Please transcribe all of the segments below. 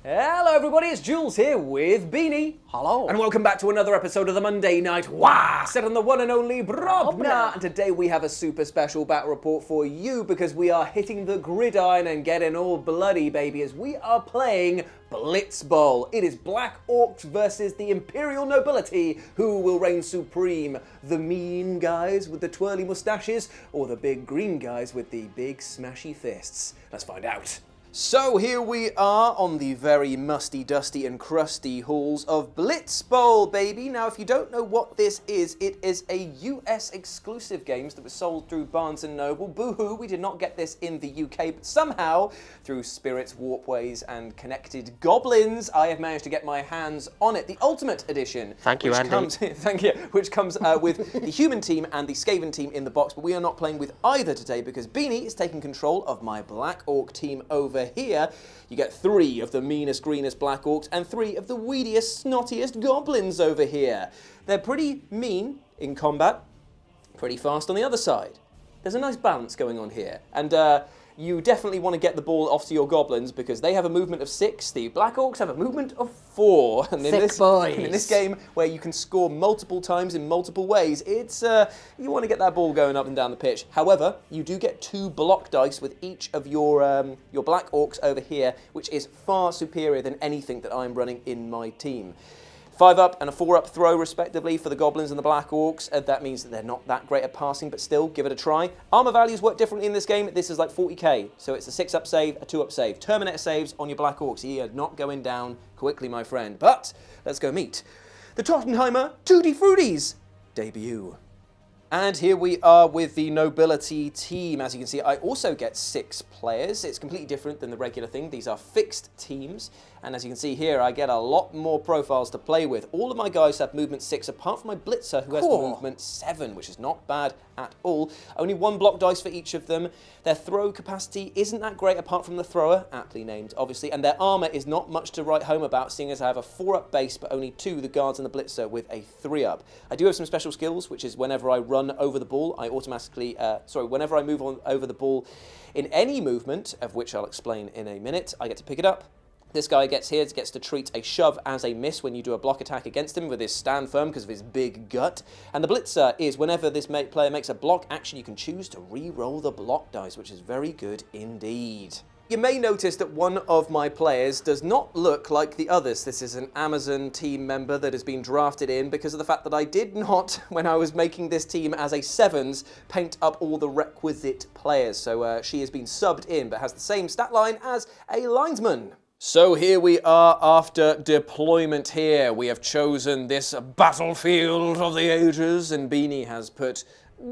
Hello everybody, it's Jules here with Beanie. Hello. And welcome back to another episode of the Monday Night Wah! Set on the one and only Brobna. And today we have a super special battle report for you because we are hitting the gridiron and getting all bloody, baby, as we are playing Blitz Bowl. It is Black Orks versus the Imperial Nobility. Who will reign supreme? The mean guys with the twirly mustaches or the big green guys with the big smashy fists? Let's find out. So here we are on the very musty, dusty and crusty halls of Blitz Bowl, baby. Now, if you don't know what this is, it is a US exclusive games that was sold through Barnes & Noble. Boo-hoo, we did not get this in the UK, but somehow, through spirits, warpways and connected goblins, I have managed to get my hands on it. The Ultimate Edition. Thank you, Andy. Thank you. Which comes with the human team and the Skaven team in the box, but we are not playing with either today because Beanie is taking control of my Black Orc team over here. You get 3 of the meanest, greenest Black Orcs and 3 of the weediest, snottiest goblins over here. They're pretty mean in combat, pretty fast on the other side. There's a nice balance going on here. And you definitely want to get the ball off to your goblins because they have a movement of 6. The Black Orcs have a movement of 4. And in this game, where you can score multiple times in multiple ways, it's you want to get that ball going up and down the pitch. However, you do get 2 block dice with each of your Black Orcs over here, which is far superior than anything that I'm running in my team. 5-up and a 4-up throw, respectively, for the Goblins and the Black Orcs. That means that they're not that great at passing, but still, give it a try. Armor values work differently in this game. This is like 40k, so it's a 6-up save, a 2-up save. Terminator saves on your Black Orcs. You are not going down quickly, my friend. But let's go meet the Tottenheimer Tutti Fruities debut. And here we are with the Nobility team. As you can see, I also get 6 players. It's completely different than the regular thing. These are fixed teams. And as you can see here, I get a lot more profiles to play with. All of my guys have movement 6, apart from my Blitzer, who has movement 7, which is not bad at all. Only 1 block dice for each of them. Their throw capacity isn't that great, apart from the thrower, aptly named, obviously. And their armor is not much to write home about, seeing as I have a 4-up base, but only 2, the guards and the Blitzer, with a 3-up. I do have some special skills, which is whenever I run over the ball, I automatically, whenever I move on over the ball in any movement, of which I'll explain in a minute, I get to pick it up. This guy gets to treat a shove as a miss when you do a block attack against him with his stand firm because of his big gut. And the Blitzer is whenever this player makes a block action, you can choose to re-roll the block dice, which is very good indeed. You may notice that one of my players does not look like the others. This is an Amazon team member that has been drafted in because of the fact that I did not, when I was making this team as a 7s, paint up all the requisite players. So she has been subbed in, but has the same stat line as a linesman. So here we are after deployment here. We have chosen this battlefield of the ages, and Beanie has put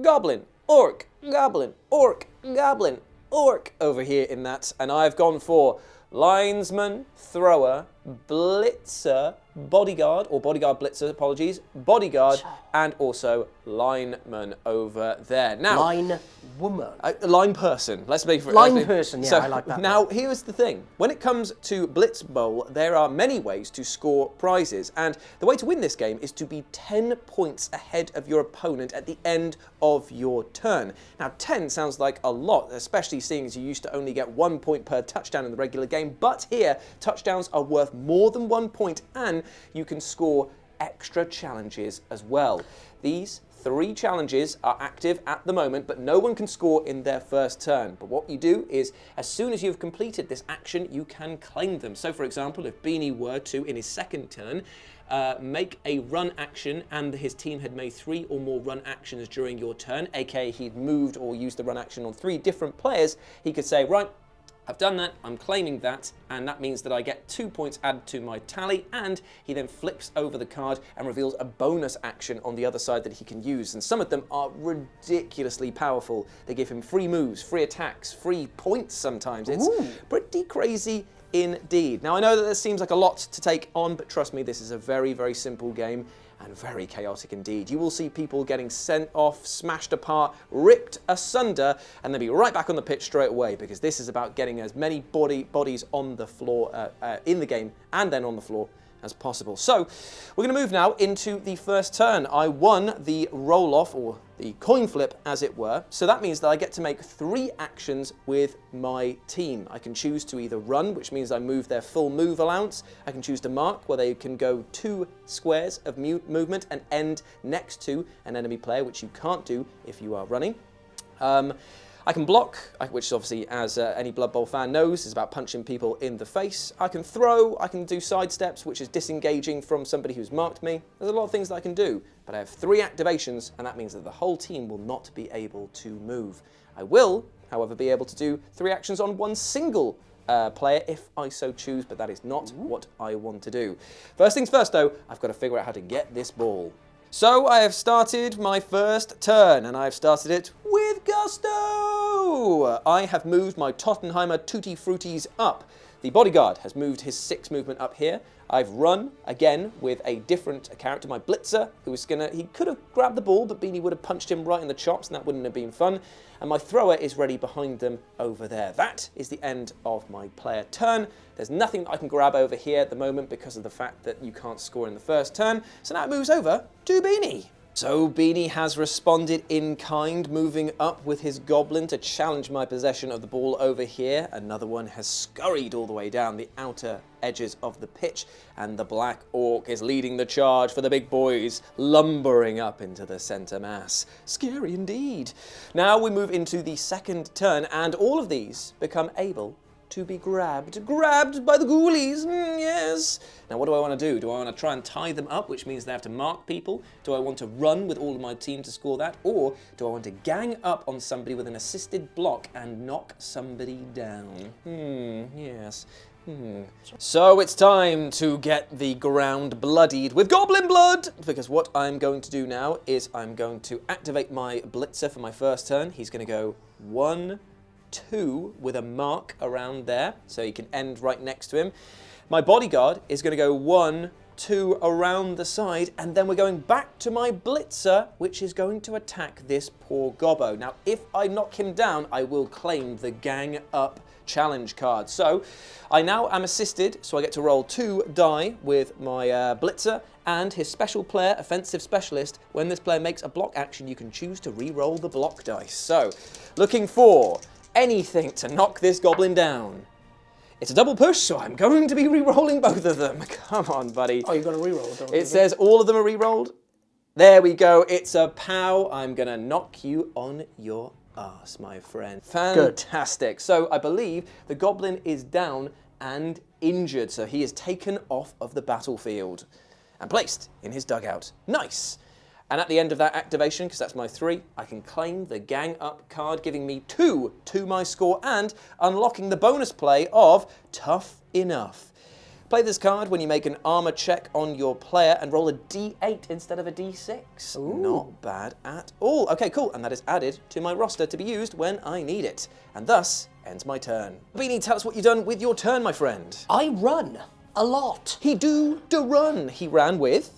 Goblin, Orc, Goblin, Orc, Goblin, Orc over here in that, and I've gone for linesman, thrower, Blitzer, bodyguard, or bodyguard Blitzer, apologies, bodyguard, and also lineman over there. Now, Line woman. Line person. Let's make it. Line person, yeah, so, I like that. Now, here's the thing. When it comes to Blitz Bowl, there are many ways to score prizes, and the way to win this game is to be 10 points ahead of your opponent at the end of your turn. Now, 10 sounds like a lot, especially seeing as you used to only get 1 point per touchdown in the regular game, but here, touchdowns are worth more than 1 point, and you can score extra challenges as well. These 3 challenges are active at the moment, but no one can score in their first turn. But what you do is, as soon as you've completed this action, you can claim them. So, for example, if Beanie were to, in his second turn, make a run action and his team had made 3 or more run actions during your turn, aka he'd moved or used the run action on 3 different players, he could say, right, I've done that, I'm claiming that, and that means that I get 2 points added to my tally, and he then flips over the card and reveals a bonus action on the other side that he can use. And some of them are ridiculously powerful. They give him free moves, free attacks, free points sometimes. It's pretty crazy indeed. Now, I know that this seems like a lot to take on, but trust me, this is a very, very simple game. And very chaotic indeed. You will see people getting sent off, smashed apart, ripped asunder, and then be right back on the pitch straight away, because this is about getting as many bodies on the floor in the game and then on the floor as possible. So we're going to move now into the first turn. I won the roll-off, or the coin flip, as it were. So that means that I get to make 3 actions with my team. I can choose to either run, which means I move their full move allowance. I can choose to mark, where they can go 2 squares of movement and end next to an enemy player, which you can't do if you are running. I can block, which obviously, as any Blood Bowl fan knows, is about punching people in the face. I can throw, I can do side steps, which is disengaging from somebody who's marked me. There's a lot of things that I can do, but I have 3 activations, and that means that the whole team will not be able to move. I will, however, be able to do 3 actions on one single player if I so choose, but that is not what I want to do. First things first, though, I've got to figure out how to get this ball. So I have started my first turn, and I've started it with gusto! I have moved my Tottenheimer Tutti Fruities up. The bodyguard has moved his 6 movement up here. I've run, again, with a different character, my Blitzer, who was he could have grabbed the ball, but Beanie would have punched him right in the chops, and that wouldn't have been fun. And my thrower is ready behind them over there. That is the end of my player turn. There's nothing I can grab over here at the moment because of the fact that you can't score in the first turn. So now it moves over to Beanie. So Beanie has responded in kind, moving up with his goblin to challenge my possession of the ball over here. Another one has scurried all the way down the outer edges of the pitch, and the Black Orc is leading the charge for the big boys, lumbering up into the centre mass. Scary indeed. Now we move into the second turn, and all of these become able to be grabbed by the ghoulies, yes. Now what do I want to do? Do I want to try and tie them up, which means they have to mark people? Do I want to run with all of my team to score that? Or do I want to gang up on somebody with an assisted block and knock somebody down? Yes. So it's time to get the ground bloodied with goblin blood, because what I'm going to do now is I'm going to activate my Blitzer for my first turn. He's going to go 1, 2 with a mark around there, so he can end right next to him. My bodyguard is going to go 1, 2 around the side, and then we're going back to my Blitzer, which is going to attack this poor gobbo. Now, if I knock him down, I will claim the gang up challenge card. So I now am assisted, so I get to roll 2 die with my Blitzer and his special player, offensive specialist. When this player makes a block action, you can choose to re-roll the block dice. So looking for anything to knock this goblin down. It's a double push, so I'm going to be re-rolling both of them. Come on, buddy. Oh, you've got to re-roll. It says all of them are re-rolled. There we go. It's a pow. I'm going to knock you on your ass, my friend. Fantastic. Good. So I believe the goblin is down and injured, so he is taken off of the battlefield and placed in his dugout. Nice. And at the end of that activation, because that's my 3, I can claim the Gang Up card, giving me 2 to my score and unlocking the bonus play of Tough Enough. Play this card when you make an armor check on your player and roll a d8 instead of a d6. Ooh. Not bad at all. Okay, cool. And that is added to my roster to be used when I need it. And thus ends my turn. Beanie, tell us what you've done with your turn, my friend. I run a lot. He do run. He ran with...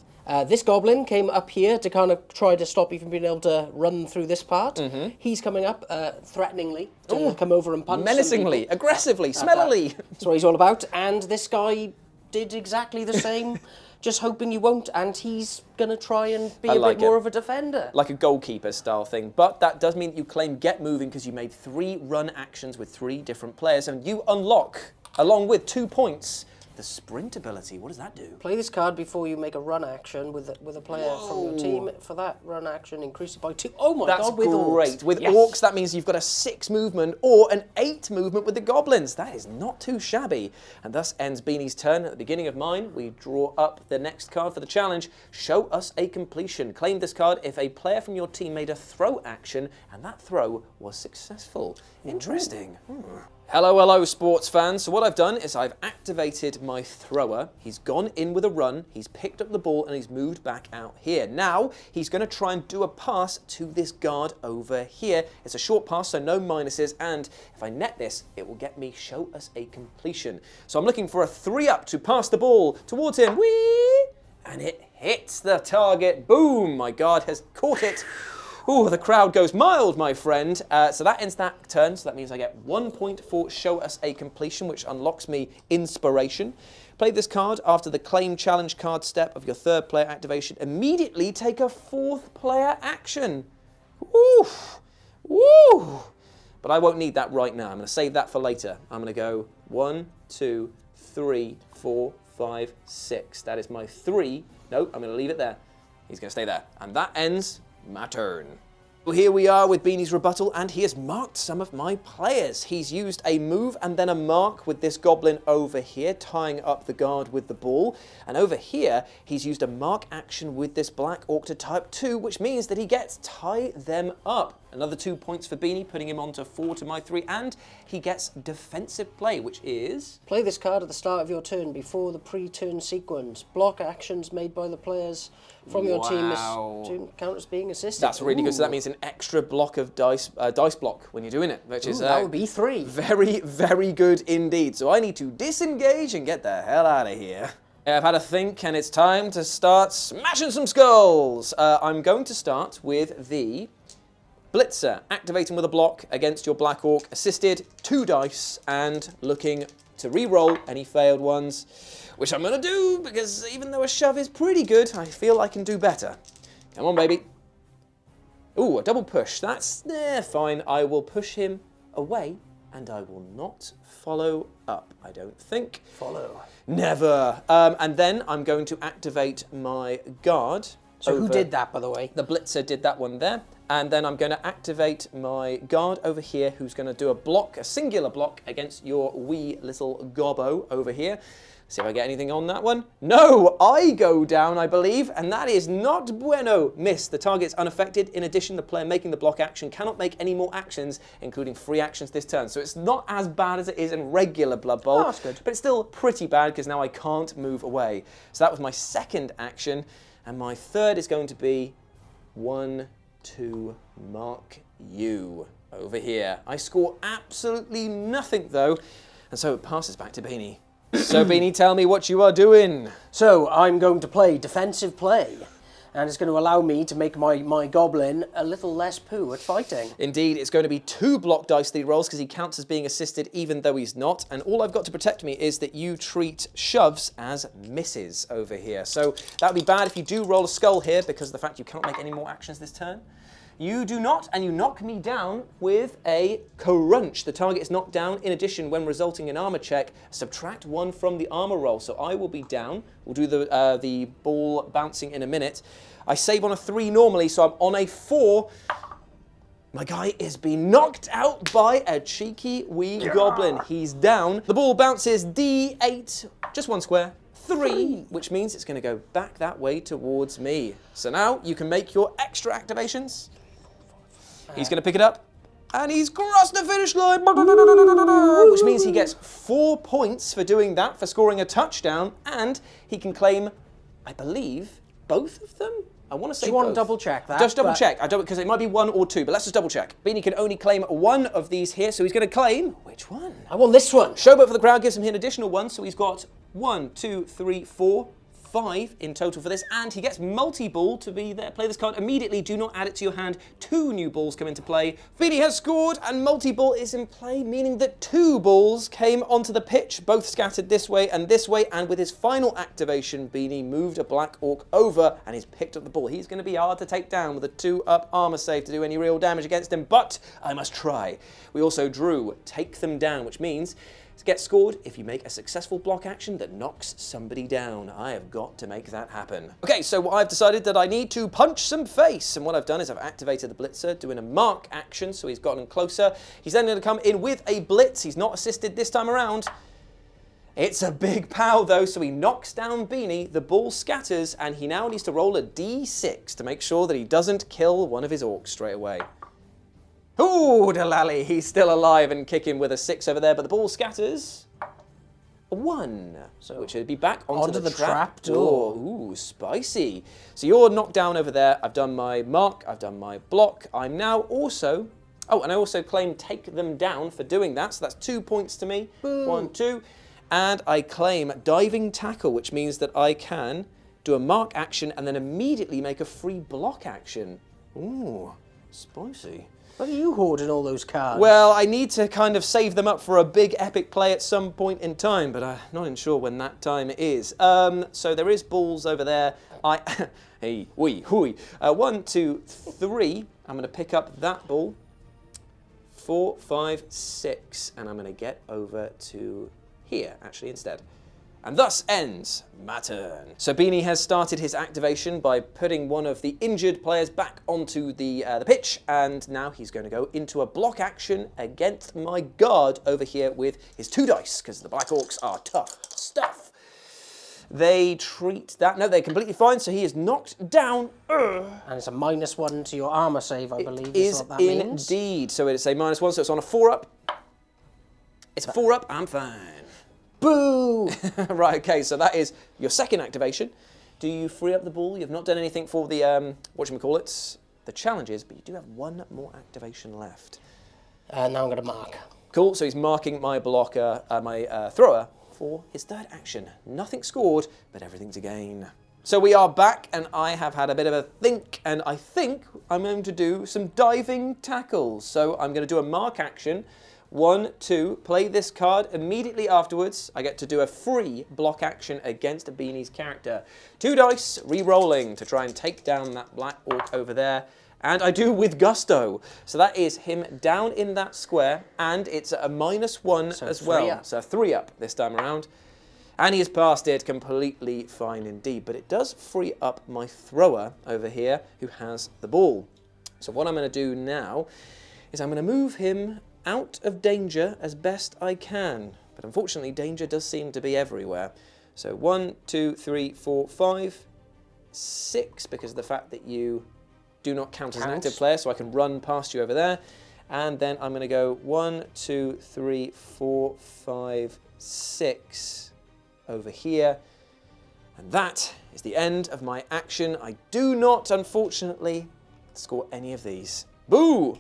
this goblin came up here to kind of try to stop you from being able to run through this part. He's coming up threateningly to come over and punch menacingly, aggressively, smellily. That's what he's all about. And this guy did exactly the same, just hoping you won't. And he's going to try and be a bit more of a defender. Like a goalkeeper style thing. But that does mean that you claim Get Moving because you made 3 run actions with 3 different players. And you unlock, along with 2 points, the sprint ability. What does that do? Play this card before you make a run action with a player from your team. For that run action, increase it by 2. Oh my God, with Orks. That's great. With Orks, that means you've got a 6 movement or an 8 movement with the goblins. That is not too shabby. And thus ends Beanie's turn. At the beginning of mine, we draw up the next card for the challenge. Show us a completion. Claim this card if a player from your team made a throw action and that throw was successful. Interesting. Hello, sports fans. So what I've done is I've activated my thrower. He's gone in with a run, he's picked up the ball, and he's moved back out here. Now, he's going to try and do a pass to this guard over here. It's a short pass, so no minuses, and if I net this, it will get me show us a completion. So I'm looking for a 3-up to pass the ball towards him. Whee! And it hits the target. Boom! My guard has caught it. Ooh, the crowd goes mild, my friend. So that ends that turn. So that means I get 1 point for Show Us a Completion, which unlocks me Inspiration. Play this card after the Claim Challenge card step of your third player activation. Immediately take a fourth player action. Woo! Woo! But I won't need that right now. I'm going to save that for later. I'm going to go 1, 2, 3, 4, 5, 6. That is my 3. Nope, I'm going to leave it there. He's going to stay there. And that ends my turn. Well, here we are with Beanie's rebuttal, and he has marked some of my players. He's used a move and then a mark with this goblin over here, tying up the guard with the ball. And over here, he's used a mark action with this black orc to type 2, which means that he gets tie them up. Another 2 points for Beanie, putting him on to 4 to my 3, and he gets defensive play, which is... Play this card at the start of your turn before the pre-turn sequence. Block actions made by the players from your team to count as being assisted. That's really good, so that means an extra block of dice block when you're doing it, which is... that would be 3. Very, very good indeed. So I need to disengage and get the hell out of here. I've had a think, and it's time to start smashing some skulls. I'm going to start with the... Blitzer, activating with a block against your Black Orc, assisted, 2 dice, and looking to re-roll any failed ones, which I'm going to do, because even though a shove is pretty good, I feel I can do better. Come on, baby. Ooh, a double push. That's fine. I will push him away, and I will not follow up, I don't think. Follow. Never. And then I'm going to activate my guard. So who did that, by the way? The Blitzer did that one there. And then I'm going to activate my guard over here, who's going to do a block, a singular block, against your wee little gobbo over here. See if I get anything on that one. No, I go down, I believe, and that is not bueno. Miss. The target's unaffected. In addition, the player making the block action cannot make any more actions, including free actions this turn. So it's not as bad as it is in regular Blood Bowl. Oh, that's good. But it's still pretty bad, because now I can't move away. So that was my second action, and my third is going to be 1, 2, mark you over here. I score absolutely nothing, though, and so it passes back to Beanie. So, Beanie, tell me what you are doing. So, I'm going to play defensive play, and it's going to allow me to make my goblin a little less poo at fighting. Indeed, it's going to be 2 block dice that he rolls, because he counts as being assisted even though he's not, and all I've got to protect me is that you treat shoves as misses over here. So that would be bad if you do roll a skull here, because of the fact you cannot make any more actions this turn. You do not, and you knock me down with a crunch. The target is knocked down. In addition, when resulting in armor check, subtract 1 from the armor roll. So I will be down. We'll do the ball bouncing in a minute. I save on a 3 normally, so I'm on a 4. My guy is being knocked out by a cheeky wee goblin. He's down. The ball bounces D8, just 1 square. 3, which means it's going to go back that way towards me. So now you can make your extra activations. He's going to pick it up, and he's crossed the finish line, which means he gets 4 points for doing that, for scoring a touchdown, and he can claim, I believe, both of them? I want to say Do you want both. to double check that? Just double check. I don't, because it might be 1 or 2, but let's just double check. Beanie can only claim 1 of these here, so he's going to claim which one? I want this one. Showboat for the crowd gives him an additional 1, so he's got 1, 2, 3, 4, 5 in total for this, and he gets multi-ball to be there. Play this card immediately. Do not add it to your hand. 2 new balls come into play. Beanie has scored, and multi-ball is in play, meaning that 2 balls came onto the pitch, both scattered this way, and with his final activation, Beanie moved a Black Orc over, and he's picked up the ball. He's going to be hard to take down with a 2-up armor save to do any real damage against him, but I must try. We also drew Take Them Down, which means get scored if you make a successful block action that knocks somebody down. I have got to make that happen. Okay, so I've decided that I need to punch some face, and what I've done is I've activated the Blitzer, doing a mark action, so he's gotten closer. He's then going to come in with a Blitz. He's not assisted this time around. It's a big pow, though, so he knocks down Beanie, the ball scatters, and he now needs to roll a D6 to make sure that he doesn't kill one of his orcs straight away. Ooh, Delally, he's still alive and kicking with a 6 over there, but the ball scatters a 1, which would be back onto the trap door. Ooh, spicy. So you're knocked down over there. I've done my mark. I've done my block. I'm now also... Oh, and I also claim Take Them Down for doing that, so that's 2 points to me. Boom. 1, 2. And I claim Diving Tackle, which means that I can do a mark action and then immediately make a free block action. Ooh. Spicy. What are you hoarding all those cards? Well, I need to kind of save them up for a big epic play at some point in time, but I'm not sure when that time is. So there is balls over there. Hey, wee, hooey. 1, 2, 3. I'm going to pick up that ball. 4, 5, 6. And I'm going to get over to here, actually, instead. And thus ends my turn. So Beanie has started his activation by putting one of the injured players back onto the pitch, and now he's going to go into a block action against my guard over here with his 2 dice, because the Black Orcs are tough stuff. They treat that. No, they're completely fine, so he is knocked down. And it's a -1 to your armor save, I believe, is what that means. Indeed. So it's a -1, so it's on a 4-up. It's a 4-up, I'm fine. Boo! Right, okay, so that is your second activation. Do you free up the ball? You've not done anything for the, the challenges, but you do have 1 more activation left. Now I'm going to mark. Cool, so he's marking my blocker, my thrower, for his 3rd action. Nothing scored, but everything to gain. So we are back, and I have had a bit of a think, and I think I'm going to do some diving tackles. So I'm going to do a mark action. 1, 2, play this card. Immediately afterwards, I get to do a free block action against Beanie's character. 2 dice, re-rolling to try and take down that Black Orc over there. And I do with gusto. So that is him down in that square, and it's a -1 so as well. Up. So 3 up this time around. And he has passed it completely fine indeed. But it does free up my thrower over here, who has the ball. So what I'm going to do now is I'm going to move him out of danger as best I can. But unfortunately, danger does seem to be everywhere. So 1, 2, 3, 4, 5, 6, because of the fact that you do not count as an active player, so I can run past you over there. And then I'm going to go 1, 2, 3, 4, 5, 6 over here. And that is the end of my action. I do not, unfortunately, score any of these. Boo!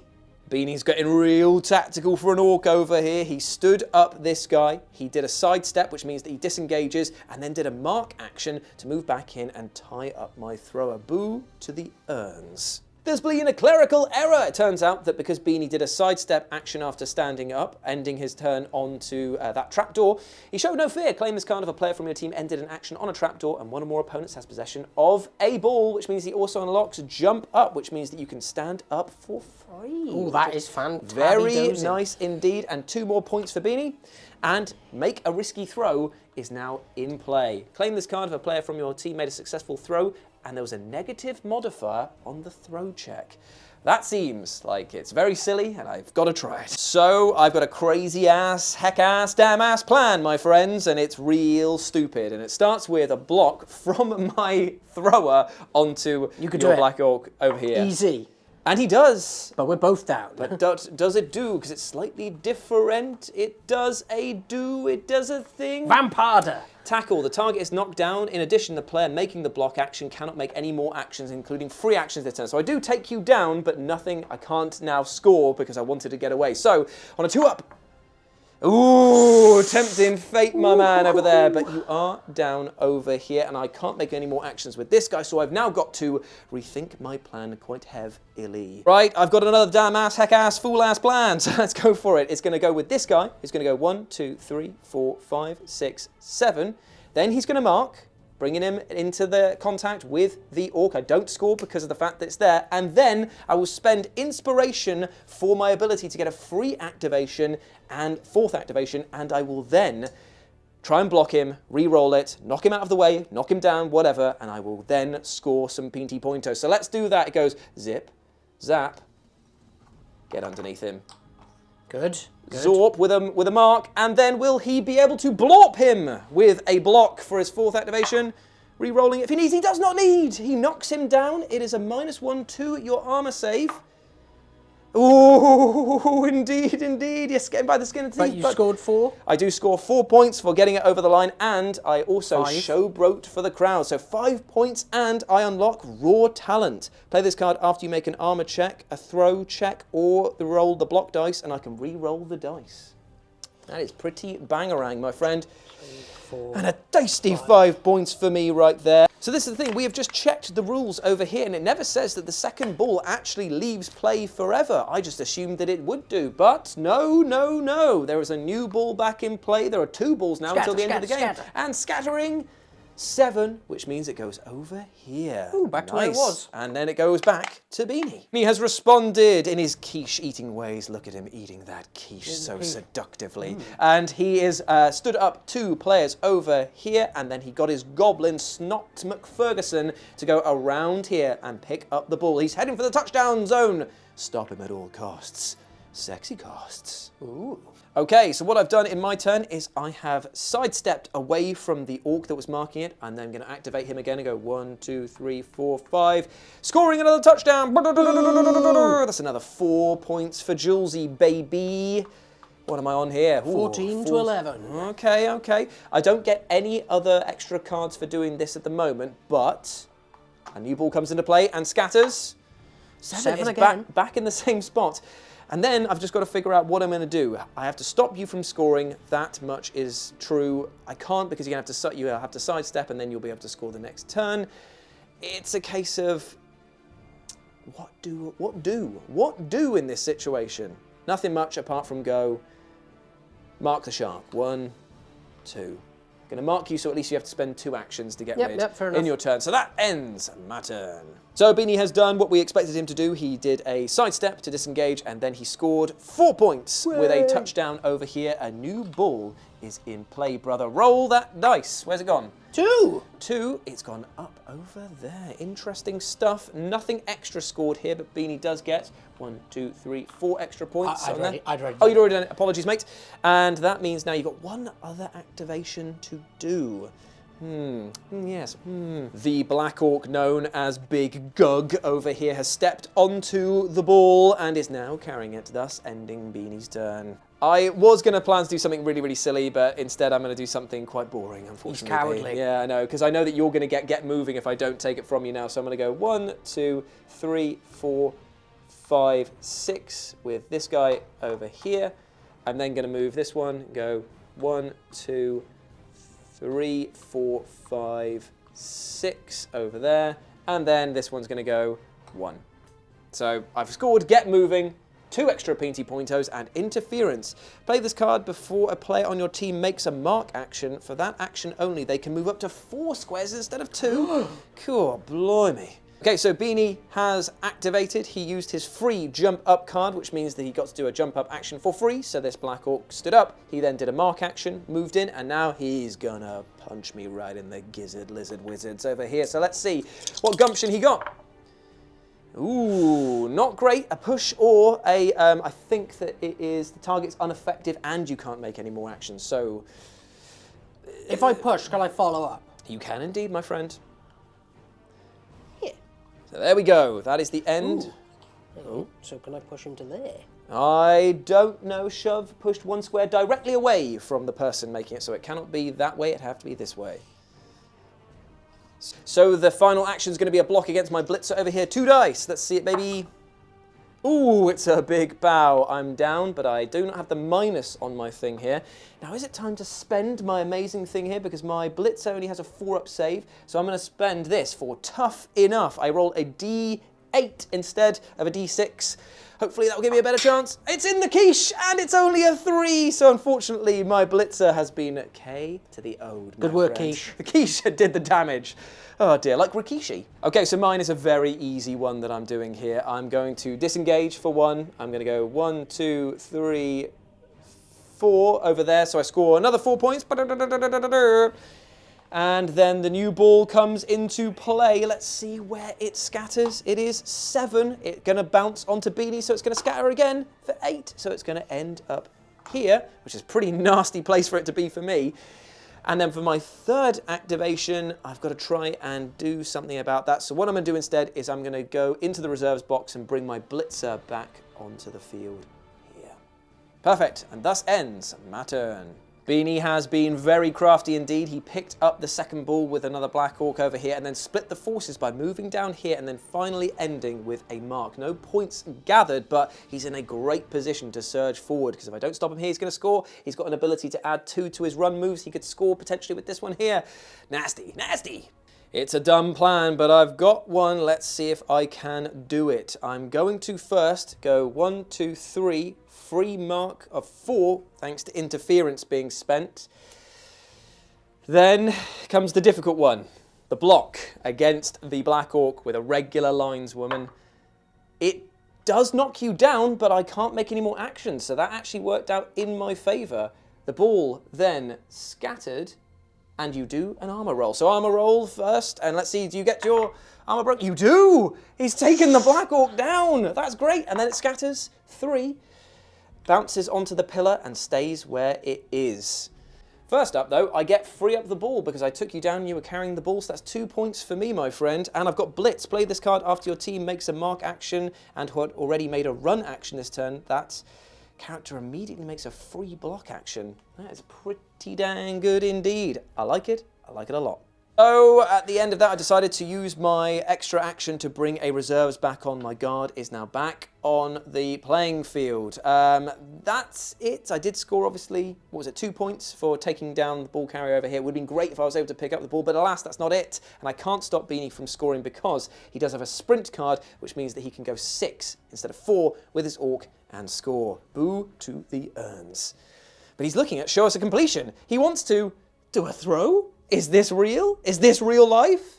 Beanie's getting real tactical for an orc over here. He stood up this guy. He did a sidestep, which means that he disengages, and then did a mark action to move back in and tie up my thrower. Boo to the urns. There's been a clerical error. It turns out that because Beanie did a sidestep action after standing up, ending his turn onto that trapdoor, he showed no fear. Claim this card if a player from your team ended an action on a trapdoor and 1 or more opponents has possession of a ball, which means he also unlocks jump up, which means that you can stand up for free. Oh, that is fantastic. Very nice indeed. And 2 more points for Beanie. And make a risky throw is now in play. Claim this card if a player from your team made a successful throw and there was a negative modifier on the throw check. That seems like it's very silly, and I've got to try it. So I've got a crazy ass, heck ass, damn ass plan, my friends, and it's real stupid. And it starts with a block from my thrower onto your Black Orc over here. Easy. And he does. But we're both down. But does it do? Because it's slightly different. It does a thing. Vamparda. Tackle. The target is knocked down. In addition, the player making the block action cannot make any more actions, including free actions this turn. So I do take you down, but nothing. I can't now score because I wanted to get away. So on a 2-up. Ooh, tempting fate, my man over there. But you are down over here, and I can't make any more actions with this guy, so I've now got to rethink my plan quite heavily. Right, I've got another damn ass, heck ass, fool ass plan, so let's go for it. It's going to go with this guy. He's going to go 1, 2, 3, 4, 5, 6, 7. Then he's going to mark, bringing him into the contact with the orc. I don't score because of the fact that it's there. And then I will spend inspiration for my ability to get a free activation and 4th activation, and I will then try and block him, re-roll it, knock him out of the way, knock him down, whatever, and I will then score some Pinty Pointo. So let's do that. It goes zip, zap, get underneath him. Good. Zorp with a mark, and then will he be able to blorp him with a block for his 4th activation? Re-rolling it if he needs. He does not need. He knocks him down. It is a -1 to your armor save. Ooh, indeed, indeed. Yes, getting by the skin of the teeth. But you scored 4? I do score 4 points for getting it over the line, and I also showbrote for the crowd. So 5 points, and I unlock Raw Talent. Play this card after you make an armor check, a throw check, or roll the block dice, and I can re-roll the dice. That is pretty bangarang, my friend. 3, 4, and a tasty 5 points for me right there. So this is the thing, we have just checked the rules over here, and it never says that the second ball actually leaves play forever. I just assumed that it would do, but no, no, no. There is a new ball back in play. There are 2 balls now until the end of the game. And scattering 7, which means it goes over here. Ooh, back to where it was. And then it goes back to Beanie. He has responded in his quiche-eating ways. Look at him eating that quiche so seductively. And he is stood up 2 players over here, and then he got his goblin, Snot McFerguson, to go around here and pick up the ball. He's heading for the touchdown zone. Stop him at all costs. Sexy costs. Ooh. Okay, so what I've done in my turn is I have sidestepped away from the orc that was marking it, and then I'm going to activate him again and go 1, 2, 3, 4, 5. Scoring another touchdown. That's another 4 points for Julesy, baby. What am I on here? Ooh, 14 to 11. Okay, okay. I don't get any other extra cards for doing this at the moment, but a new ball comes into play and scatters. 7 is again. back in the same spot. And then I've just got to figure out what I'm going to do. I have to stop you from scoring. That much is true. I can't because you have to sidestep and then you'll be able to score the next turn. It's a case of what do in this situation? Nothing much apart from go mark the shark. 1, 2. Going to mark you, so at least you have to spend 2 actions to get rid in your turn. So that ends my turn. So Beanie has done what we expected him to do. He did a sidestep to disengage, and then he scored 4 points with a touchdown over here. A new ball is in play, brother. Roll that dice. Where's it gone? 2. 2. It's gone up over there. Interesting stuff. Nothing extra scored here, but Beanie does get 1, 2, 3, 4 extra points. I'd already Oh, you'd already done it. Apologies, mate. And that means now you've got 1 other activation to do. Yes. The Black Orc, known as Big Gug, over here has stepped onto the ball and is now carrying it, thus ending Beanie's turn. I was going to plan to do something really, really silly, but instead I'm going to do something quite boring, unfortunately. He's cowardly. Yeah, I know, because I know that you're going to get moving if I don't take it from you now. So I'm going to go 1, 2, 3, 4, 5, 6 with this guy over here. I'm then going to move this one, go 1, 2, 3, 4, 5, 6 over there. And then this one's going to go 1. So I've scored Get Moving, 2 extra Peanty Pointos, and Interference. Play this card before a player on your team makes a mark action. For that action only, they can move up to 4 squares instead of 2. Cool, blimey. Okay, so Beanie has activated. He used his free jump up card, which means that he got to do a jump up action for free. So this Black Orc stood up. He then did a mark action, moved in, and now he's gonna punch me right in the gizzard lizard wizards over here. So let's see what gumption he got. Ooh, not great. A push or a, I think that it is, the target's ineffective and you can't make any more actions. So if I push, can I follow up? You can indeed, my friend. So there we go. That is the end. Oh, so can I push him to there? I don't know. Shove pushed 1 square directly away from the person making it, so it cannot be that way. It'd have to be this way. So the final action is going to be a block against my blitzer over here. 2 dice. Let's see it, baby. Ooh, it's a big bow. I'm down, but I do not have the minus on my thing here. Now, is it time to spend my amazing thing here? Because my blitzer only has a 4-up save, so I'm going to spend this for Tough Enough. I rolled a D8 instead of a D6. Hopefully that will give me a better chance. It's in the quiche, and it's only a 3. So unfortunately, my blitzer has been K to the O'd. Good work, quiche. The quiche did the damage. Oh dear, like Rikishi. Okay, so mine is a very easy one that I'm doing here. I'm going to disengage for 1. I'm going to go 1, 2, 3, 4 over there. So I score another 4 points. And then the new ball comes into play. Let's see where it scatters. It is 7. It's going to bounce onto Beanie, so it's going to scatter again for 8. So it's going to end up here, which is a pretty nasty place for it to be for me. And then for my 3rd activation, I've got to try and do something about that. So what I'm going to do instead is I'm going to go into the reserves box and bring my blitzer back onto the field here. Perfect. And thus ends my turn. Beanie has been very crafty indeed. He picked up the second ball with another Black Orc over here and then split the forces by moving down here and then finally ending with a mark. No points gathered, but he's in a great position to surge forward because if I don't stop him here, he's going to score. He's got an ability to add 2 to his run moves. He could score potentially with this one here. Nasty, nasty. It's a dumb plan, but I've got one. Let's see if I can do it. I'm going to first go 1, 2, 3, free mark of 4, thanks to interference being spent. Then comes the difficult one, the block against the Black Orc with a regular lineswoman. It does knock you down, but I can't make any more actions, so that actually worked out in my favour. The ball then scattered, and you do an armour roll. So armour roll first, and let's see, do you get your armour broke? You do! He's taken the Black Orc down! That's great, and then it scatters 3, bounces onto the pillar, and stays where it is. First up, though, I get free up the ball because I took you down and you were carrying the ball, so that's 2 points for me, my friend. And I've got Blitz. Play this card after your team makes a mark action and had already made a run action this turn. That character immediately makes a free block action. That is pretty dang good indeed. I like it. I like it a lot. So at the end of that, I decided to use my extra action to bring a reserves back on. My guard is now back on the playing field. That's it. I did score, obviously, what was it, 2 points for taking down the ball carrier over here. It would have been great if I was able to pick up the ball, but alas, that's not it. And I can't stop Beanie from scoring because he does have a sprint card, which means that he can go 6 instead of 4 with his Orc and score. Boo to the urns. But he's looking at show us a completion. He wants to do a throw? Is this real? Is this real life?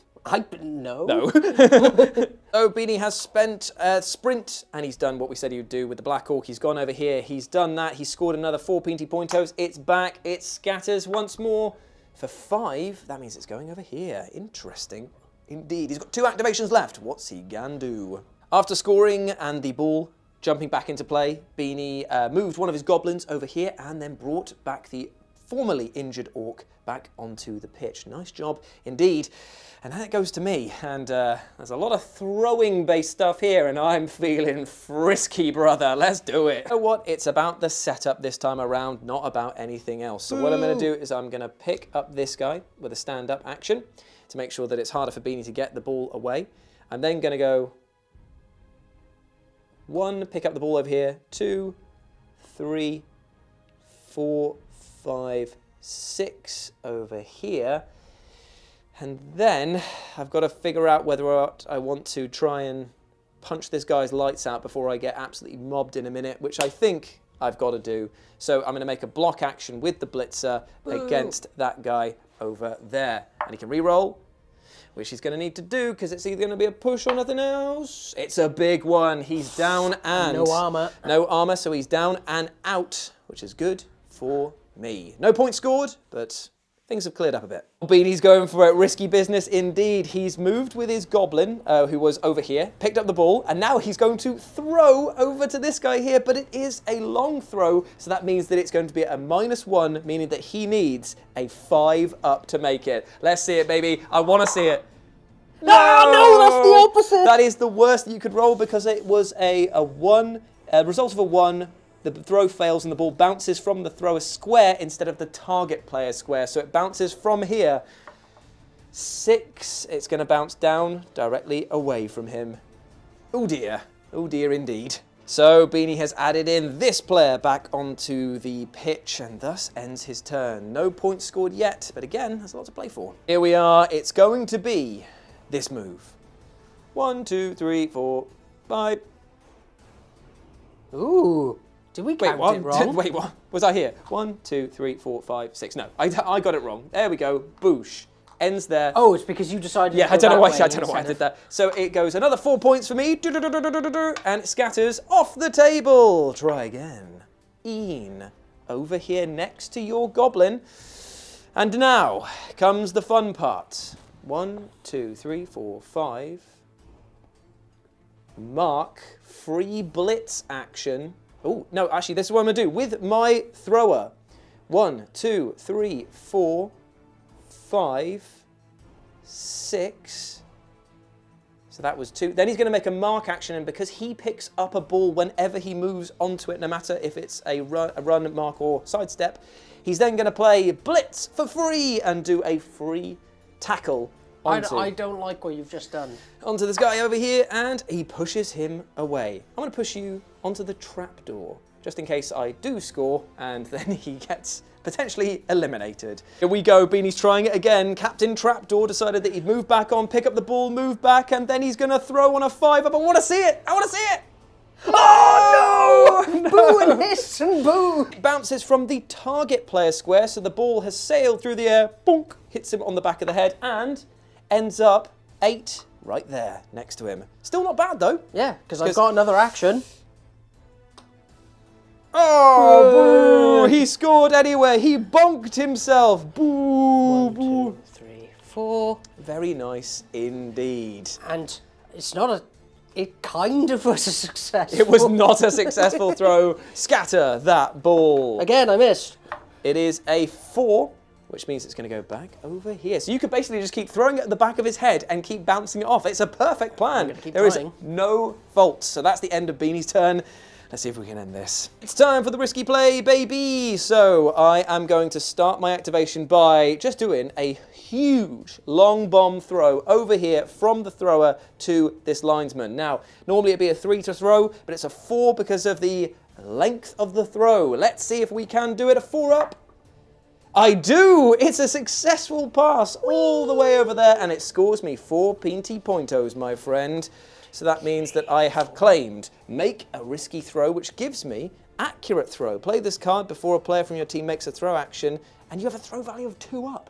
No. No. So Beanie has spent sprint, and he's done what we said he would do with the Black Orc. He's gone over here. He's done that. He's scored another 4 Peanty Pointos. It's back. It scatters once more for 5. That means it's going over here. Interesting. Indeed. He's got 2 activations left. What's he gonna do? After scoring and the ball jumping back into play, Beanie moved one of his goblins over here and then brought back the formerly injured Orc back onto the pitch. Nice job indeed. And then it goes to me, and there's a lot of throwing-based stuff here, and I'm feeling frisky, brother. Let's do it. You know what? It's about the setup this time around, not about anything else. So what I'm going to do is I'm going to pick up this guy with a stand-up action to make sure that it's harder for Beanie to get the ball away. I'm then going to go 1, pick up the ball over here, 2, 3, 4, 5, 6 over here. And then I've got to figure out whether or not I want to try and punch this guy's lights out before I get absolutely mobbed in a minute, which I think I've got to do. So I'm going to make a block action with the Blitzer against that guy over there. And he can re-roll, which he's going to need to do because it's either going to be a push or nothing else. It's a big one. He's down and... No armour. No armour, so he's down and out, which is good for me. No points scored, but things have cleared up a bit. Beanie's going for a risky business indeed. He's moved with his goblin, who was over here, picked up the ball, and now he's going to throw over to this guy here, but it is a long throw, so that means that it's going to be a -1, meaning that he needs a 5 up to make it. Let's see it, baby. I want to see it. No, that's the opposite. That is the worst that you could roll because it was a result of a 1. The throw fails and the ball bounces from the thrower's square instead of the target player's square. So it bounces from here. 6. It's going to bounce down directly away from him. Oh dear. Oh dear indeed. So Beanie has added in this player back onto the pitch and thus ends his turn. No points scored yet, but again, there's a lot to play for. Here we are. It's going to be this move. 1, 2, 3, 4, 5. Ooh. Did we count it wrong? Wait, what? Was I here? 1, 2, 3, 4, 5, 6. No, I got it wrong. There we go. Boosh. Ends there. Oh, it's because you decided to go I don't know why I of... did that. So it goes another 4 points for me. And it scatters off the table. Try again. Ian. Over here next to your goblin. And now comes the fun part. 1, 2, 3, 4, 5. Mark. Free blitz action. Oh, no, actually, this is what I'm going to do. With my thrower. 1, 2, 3, 4, 5, 6. So that was 2. Then he's going to make a mark action, and because he picks up a ball whenever he moves onto it, no matter if it's a run mark or sidestep, he's then going to play Blitz for free and do a free tackle onto. I don't like what you've just done. Onto this guy over here, and he pushes him away. I'm going to push you onto the trapdoor. just in case I do score, and then he gets potentially eliminated. Here we go, Beanie's trying it again. Captain Trapdoor decided that he'd move back on, pick up the ball, move back, and then he's gonna throw on a 5-up. I wanna see it! I wanna see it! Oh no! Boo and hiss and boo! Bounces from the target player square, so the ball has sailed through the air, bonk, hits him on the back of the head, and ends up 8 right there next to him. Still not bad though. Yeah, because I've got another action. Oh, boo! He scored anyway. He bonked himself. Boo! 1, 2, 3, 4. Very nice indeed. And it's not a... It kind of was a success. It was not a successful throw. Scatter that ball. Again, I missed. It is a 4, which means it's going to go back over here. So you could basically just keep throwing it at the back of his head and keep bouncing it off. It's a perfect plan. There is no fault. So that's the end of Beanie's turn. Let's see if we can end this. It's time for the risky play, baby. So I am going to start my activation by just doing a huge long bomb throw over here from the thrower to this linesman. Now, normally it'd be a 3 to throw, but it's a 4 because of the length of the throw. Let's see if we can do it. A 4-up. I do! It's a successful pass all the way over there, and it scores me 4 Pinty Pointos, my friend. So that means that I have claimed make a risky throw, which gives me accurate throw. Play this card before a player from your team makes a throw action, and you have a throw value of 2 up.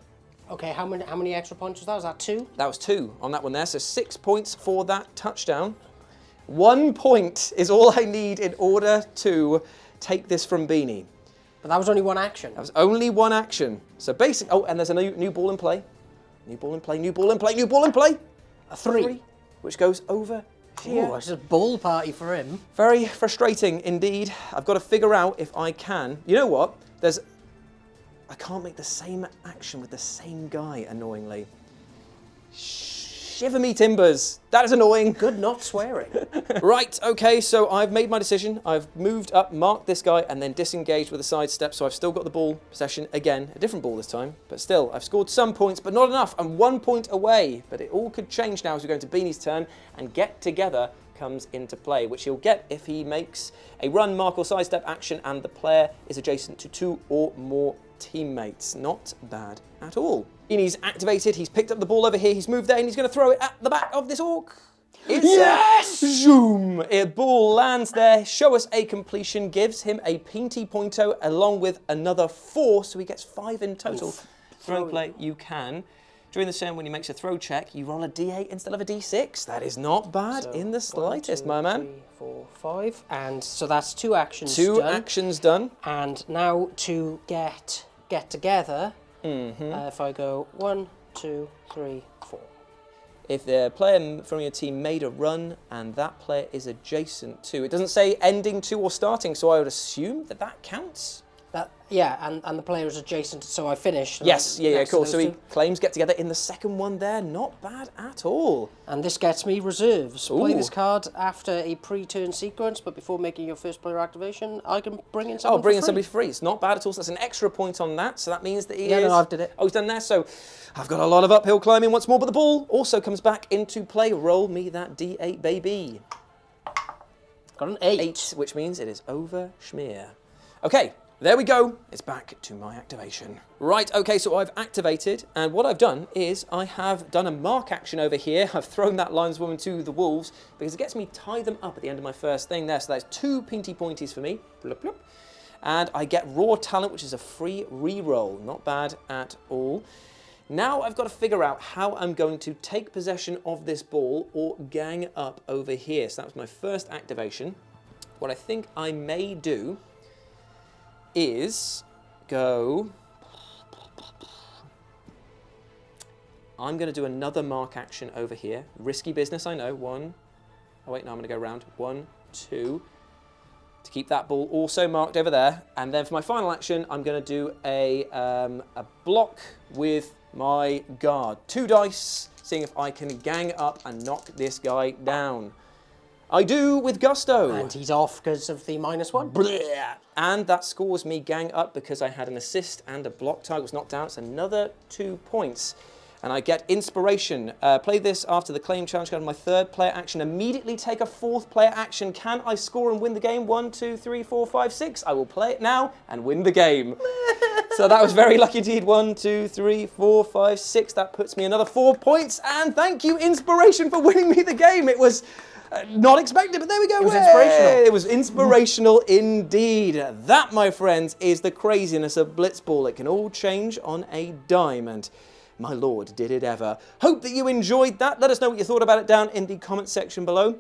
Okay, how many extra points was that? Was that 2? That was 2 on that one there, so 6 points for that touchdown. 1 point is all I need in order to take this from Beanie. But that was only 1 action. That was only 1 action. So basically, oh, and there's a new ball in play. New ball in play, new ball in play, new ball in play. A 3. Which goes over here. Oh, it's a ball party for him. Very frustrating indeed. I've got to figure out if I can. You know what? I can't make the same action with the same guy, annoyingly. Shiver me timbers. That is annoying. Good not swearing. Right, okay, so I've made my decision. I've moved up, marked this guy, and then disengaged with a sidestep, so I've still got the ball possession again. A different ball this time, but still, I've scored some points, but not enough. I'm 1 point away, but it all could change now as we go into Beanie's turn, and get together comes into play, which he'll get if he makes a run, mark, or sidestep action, and the player is adjacent to 2 or more teammates. Not bad at all. Beanie's activated, he's picked up the ball over here, he's moved there, and he's going to throw it at the back of this orc. Yes! Zoom! A ball lands there, show us a completion, gives him a Pinty Pointo along with another 4, so he gets 5 in total. Throw play, you can. During the turn, when he makes a throw check, you roll a D8 instead of a D6. That is not bad in the slightest, 1, 2, my man. 3, 4, 5, and so that's 2 actions 2 done. actions done. And now to get together, if I go 1, 2, 3, 4. If the player from your team made a run and that player is adjacent to, it doesn't say ending to or starting, so I would assume that that counts. Yeah, and the player is adjacent, so I finish. Yes, yeah, cool. So he 2. claims get together in the second one there. Not bad at all. And this gets me reserves. Ooh. Play this card after a pre-turn sequence, but before making your first player activation, I can bring in someone bring in for free. somebody free. It's not bad at all. So that's an extra point on that. So that means that he is... Yeah, no, I've did it. Oh, he's done that. So I've got a lot of uphill climbing once more, but the ball also comes back into play. Roll me that D8, baby. Got an 8. 8, which means it is over schmear. Okay. There we go, it's back to my activation. Right, okay, so I've activated, and what I've done is I have done a mark action over here. I've thrown that lineswoman to the wolves because it gets me tie them up at the end of my first thing there. So that's 2 Pinty Pointies for me. Bloop, bloop. And I get raw talent, which is a free re-roll. Not bad at all. Now I've got to figure out how I'm going to take possession of this ball or gang up over here. So that was my first activation. What I think I may do is go... I'm going to do another mark action over here. Risky business, I know. 1. Oh wait, no, I'm going to go around. 1, 2. To keep that ball also marked over there. And then for my final action, I'm going to do a block with my guard. 2 dice, seeing if I can gang up and knock this guy down. I do with gusto. And he's off because of the -1. Blech. And that scores me gang up because I had an assist and a block target was knocked down. It's another 2 points. And I get inspiration. Play this after the claim challenge card. My third player action. Immediately take a fourth player action. Can I score and win the game? 1, 2, 3, 4, 5, 6. I will play it now and win the game. So that was very lucky indeed. 1, 2, 3, 4, 5, 6. That puts me another 4 points. And thank you, inspiration, for winning me the game. It was not expected, but there we go. It was inspirational. It was inspirational indeed. That, my friends, is the craziness of Blitzball. It can all change on a dime. And my lord, did it ever. Hope that you enjoyed that. Let us know what you thought about it down in the comment section below.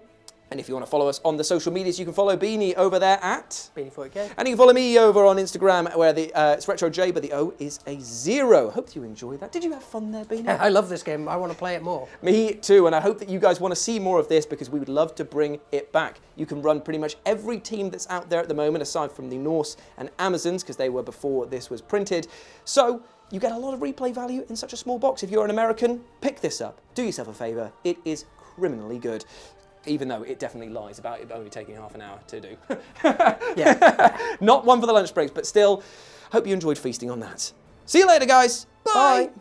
And if you want to follow us on the social medias, you can follow Beanie over there at Beanie40K. And you can follow me over on Instagram where it's RetroJ, but the O is a 0. Hope you enjoyed that. Did you have fun there, Beanie? I love this game. I want to play it more. Me too, and I hope that you guys want to see more of this because we would love to bring it back. You can run pretty much every team that's out there at the moment, aside from the Norse and Amazons, because they were before this was printed. So you get a lot of replay value in such a small box. If you're an American, pick this up. Do yourself a favour. It is criminally good. Even though it definitely lies about it only taking half an hour to do. Yeah. Not one for the lunch breaks, but still, hope you enjoyed feasting on that. See you later, guys. Bye. Bye.